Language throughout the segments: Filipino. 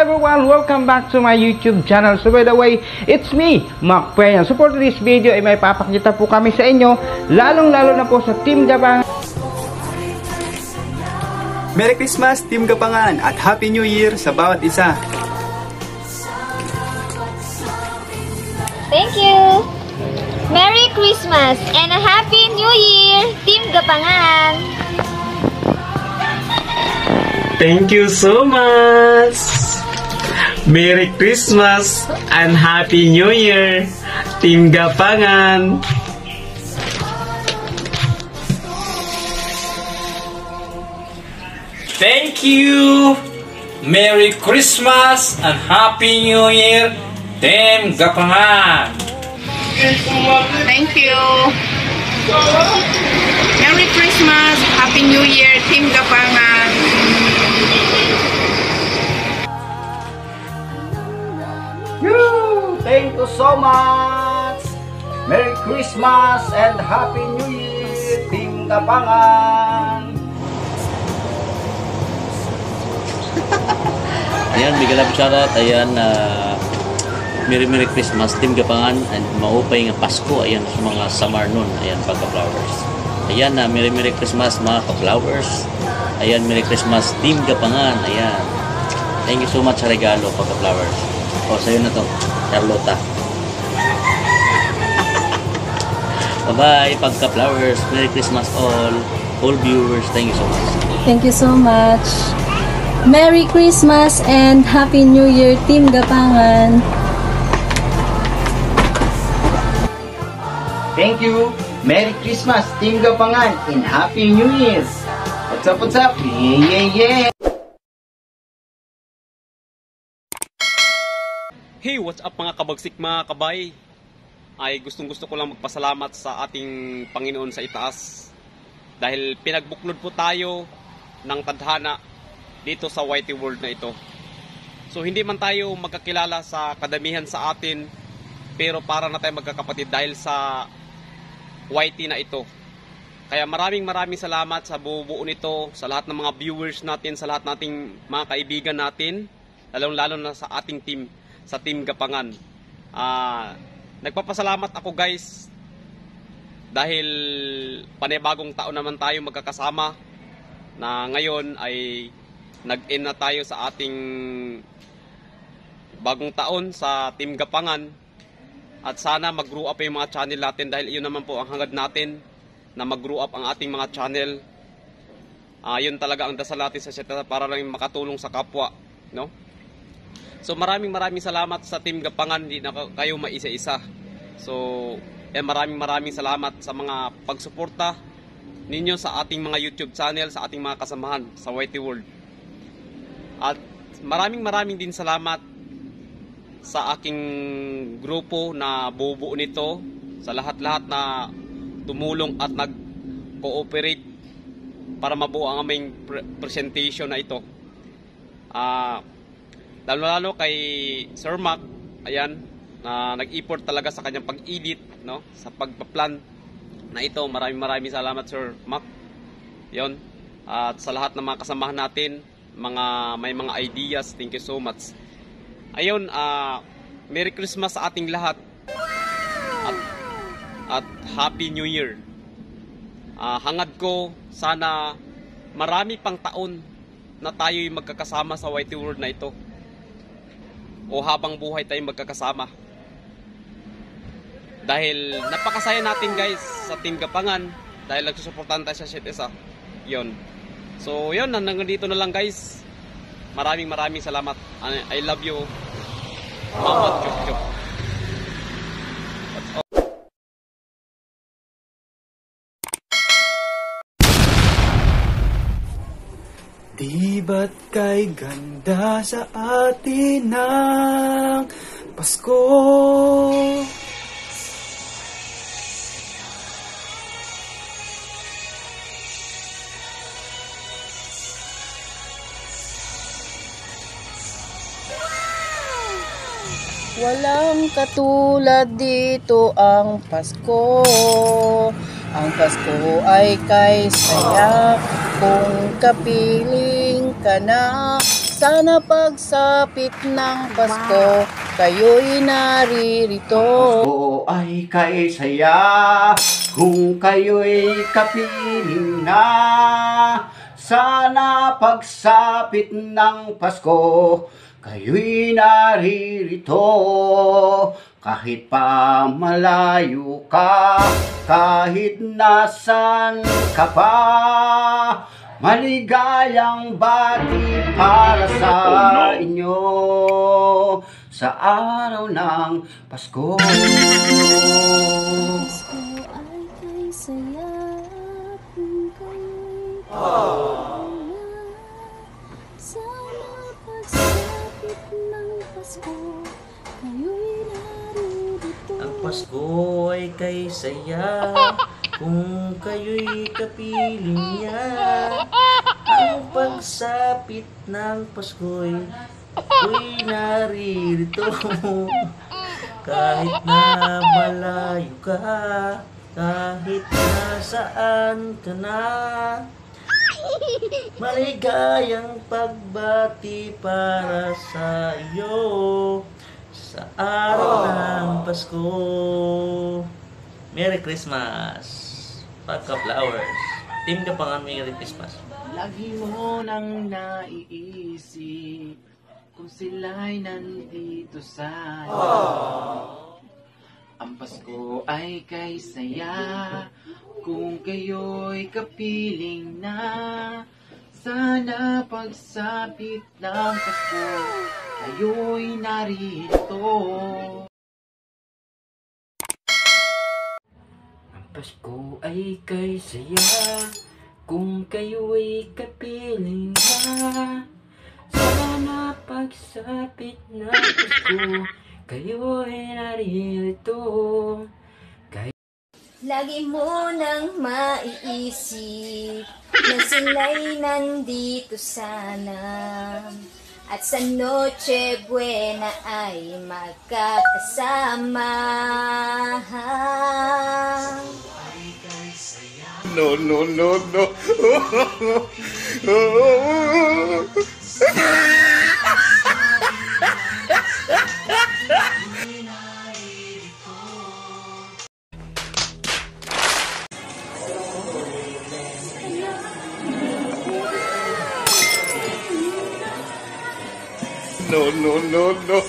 everyone! Welcome back to my YouTube channel. So by the way, it's me, Mac Peña. So for this video ay may papakita po kami sa inyo, lalong-lalo na po sa Team Gapangan. Merry Christmas, Team Gapangan, at Happy New Year sa bawat isa. Thank you! Merry Christmas and a Happy New Year, Team Gapangan! Thank you so much! Merry Christmas and Happy New Year, Team Gapangan! Thank you! Merry Christmas and Happy New Year, Team Gapangan! Thank you! Merry Christmas, Happy New Year, Team Gapangan! Thank you so much! Merry Christmas and Happy New Year, Team Gapangan! Ayan, bigyan lang shoutout. Ayan, Merry Christmas, Team Gapangan, and maupay nga Pasko. Ayan, sa mga summer nun. Ayan, pagka-flowers. Ayan, Merry Christmas, mga ka-flowers. Ayan, Merry Christmas, Team Gapangan. Ayan. Thank you so much sa regalo, pagka-flowers. O, sa'yo na to, Charlotta. Bye-bye, pagka-flowers. Merry Christmas all viewers. Thank you so much. Thank you so much. Merry Christmas and Happy New Year, Team Gapangan. Thank you! Merry Christmas, Team Gapangan, and Happy New Year! What's up, what's up? Yeah! Hey, what's up mga kabagsik, mga kabay? Ay gustong-gusto ko lang magpasalamat sa ating Panginoon sa itaas dahil pinagbuklod po tayo ng tadhana dito sa YT World na ito. So hindi man tayo magkakilala sa kadamihan sa atin, pero para na tayo magkakapatid dahil sa YT na ito. Kaya maraming salamat sa buo nito, sa lahat ng mga viewers natin, sa lahat nating mga kaibigan natin, lalong-lalo na sa ating team, sa Team Gapangan. Nagpapasalamat ako guys dahil panibagong taon naman tayo magkakasama na ngayon ay nag-end na tayo sa ating bagong taon sa Team Gapangan, at sana mag-grow up yung mga channel natin dahil iyon naman po ang hangad natin, na mag-grow up ang ating mga channel. Yun talaga ang dasal natin sa channel para lang makatulong sa kapwa, no? So maraming salamat sa Team Gapangan, hindi na kayo maisa-isa. So maraming salamat sa mga pagsuporta ninyo sa ating mga YouTube channel, sa ating mga kasamahan sa YT World. At maraming din salamat sa aking grupo na bubuo nito, sa lahat-lahat na tumulong at nag-cooperate para mabuo ang aming presentation na ito. Lalo kay Sir Mac, ayan, na nag-effort talaga sa kanyang pag-edit, no, sa pagpa-plan na ito. Maraming salamat Sir Mac. 'Yon. At sa lahat ng mga kasamahan natin, may mga ideas, thank you so much. Ayun, Merry Christmas sa ating lahat. At Happy New Year. Hangad ko sana marami pang taon na tayo'y magkakasama sa YT World na ito, o habang buhay tayong magkakasama. Dahil napakasaya natin guys sa Team Gapangan dahil nagsusuportahan tayo sa CTS. Yun. So yun, hanggang dito na lang guys. Maraming salamat. I love you. Mama Chup. Di ba't kay ganda sa atin ng Pasko? Walang katulad dito ang Pasko. Ang Pasko ay kay saya kung kapiling ka na Sana pagsapit ng Pasko, kayo'y naririto. Pasko ay kay saya kung kayo'y kapiling na. Sana pagsapit ng Pasko, kayo'y naririto. Kahit pa malayo ka, kahit nasan ka pa, maligayang bati para sa inyo sa araw ng Pasko. Pasko ay kay saya kung kayo'y sana pagsapit ng Pasko, kayo'y naririto. Ang Pasko ay kay saya kung kayo'y kapiling niya. Ang pagsapit ng Pasko'y ako'y naririto. Kahit na malayo ka, kahit nasaan ka na, maligayang pagbati para sa iyo sa araw ng Pasko. Merry Christmas! Pagka-flowers. Team Gapangan, Merry Christmas. Lagi mo nang naiisip kung sila'y nandito sana. Ang Pasko ay kay saya kung kayo'y kapiling na. Sana pagsapit ng Pasko, kayo'y narito. Pasko ay kay saya kung kayo'y kapiling na. Sana pagsapit ng Pasko, kayo'y naririto. Lagi mo nang maiisip na sila'y nandito sana. At sa Noche Buena ay magkakasama. No, no, no, no. No, no, no, no.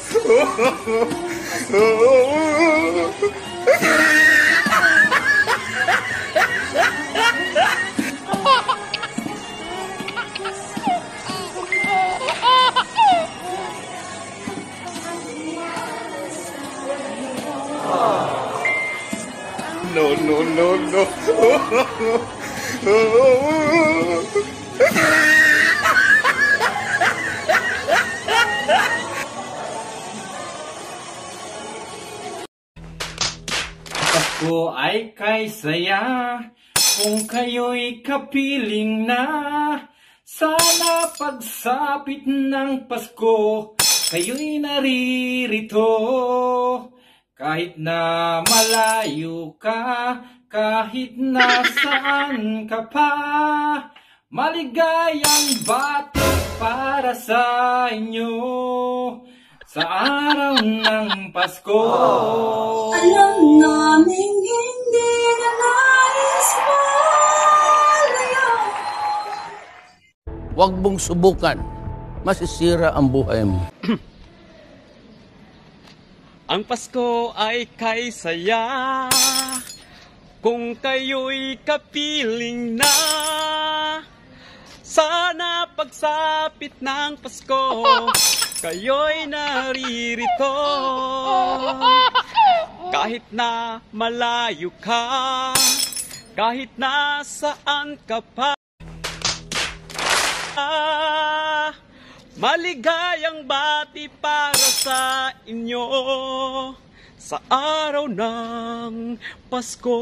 No, no, no, no. Pasko ay kay saya kung kayo'y kapiling na. Sana pagsapit ng Pasko, kayo'y naririto. Kahit na malayo ka, kahit nasaan ka pa, maligayang bati para sa inyo sa araw ng Pasko. Alam naming hindi na nais malayo. Huwag mong subukan. Masisira ang buhay mo. Ang Pasko ay kay saya kung kayo'y kapiling na. Sana pagsapit ng Pasko, kayo'y naririto. Kahit na malayo ka, kahit nasaan ka pa, maligayang bati para sa inyo sa araw ng Pasko.